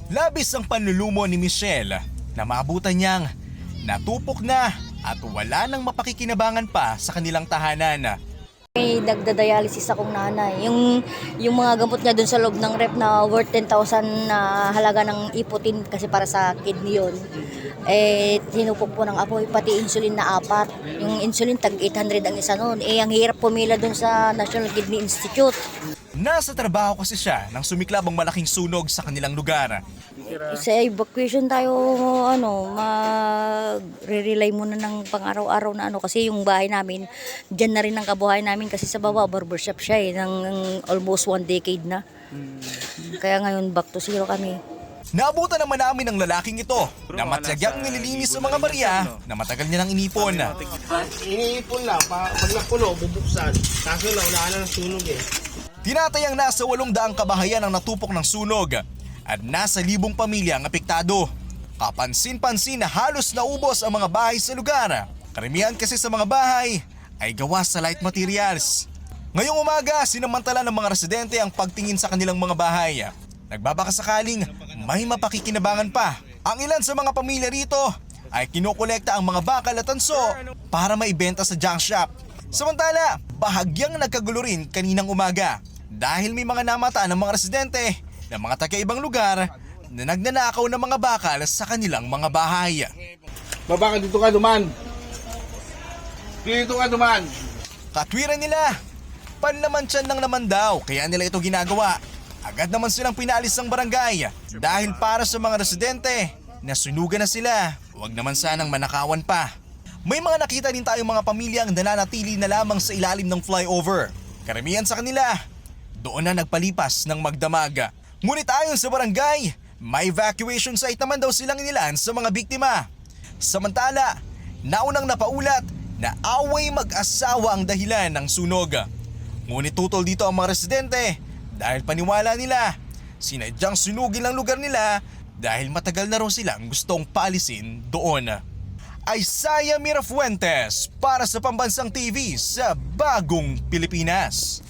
Labis ang panlulumo ni Michelle na maabutan niyang natupok na at wala nang mapakikinabangan pa sa kanilang tahanan. May nagda-dialysis akong nanay. Yung mga gamot niya dun sa loob ng rep na worth 10,000 na halaga ng iputin kasi para sa kidney yun. Tinupok po ng apoy, pati insulin na 4. Yung insulin, tag 800 ang isa noon. Ang hirap pumila dun sa National Kidney Institute. Nasa trabaho kasi siya nang sumiklab ang malaking sunog sa kanilang lugar. Sa evacuation tayo, magre-rely muna ng pang-araw-araw na kasi yung bahay namin, dyan na rin ang kabuhay namin kasi sa baba, barbershop siya ng almost 1 decade na. Kaya ngayon, back to zero kami. Naabutan naman namin ng lalaking ito na matyagang nililinis sa mga barya na matagal niya nang inipon. Iniipon lang, pag napuno, bubuksan. Kaso na, wala na ng sunog eh. Tinatayang nasa 800 kabahayan ang natupok ng sunog at nasa 1,000 pamilya ang apektado. Kapansin-pansin na halos naubos ang mga bahay sa lugar. Karamihan kasi sa mga bahay ay gawa sa light materials. Ngayong umaga, sinamantala ng mga residente ang pagtingin sa kanilang mga bahay. Nagbabaka sakaling may mapakikinabangan pa. Ang ilan sa mga pamilya rito ay kinukolekta ang mga bakal at tanso para maibenta sa junk shop. Samantala, bahagyang nagkagulo rin kaninang umaga dahil may mga namata ng mga residente ng mga taga-ibang lugar na nagnanakaw ng mga bakal sa kanilang mga bahay. Baba ka dito ka duman. Dito ka duman. Katwiran nila, panlaman-tiyan lang naman daw kaya nila ito ginagawa. Agad naman silang pinalis ng barangay dahil para sa mga residente na sunugan na sila, huwag naman sanang manakawan pa. May mga nakita din tayong mga pamilyang nananatili na lamang sa ilalim ng flyover. Karamihan sa kanila, doon na nagpalipas ng magdamag. Ngunit ayon sa barangay, may evacuation site naman daw silang inilan sa mga biktima. Samantala, naunang napaulat na away mag-asawa ang dahilan ng sunog. Ngunit tutol dito ang mga residente dahil paniwala nila, sinadyang sunugin ang lugar nila dahil matagal na raw silang gustong paalisin doon. Isaiah Mirafuentes para sa Pambansang TV sa Bagong Pilipinas.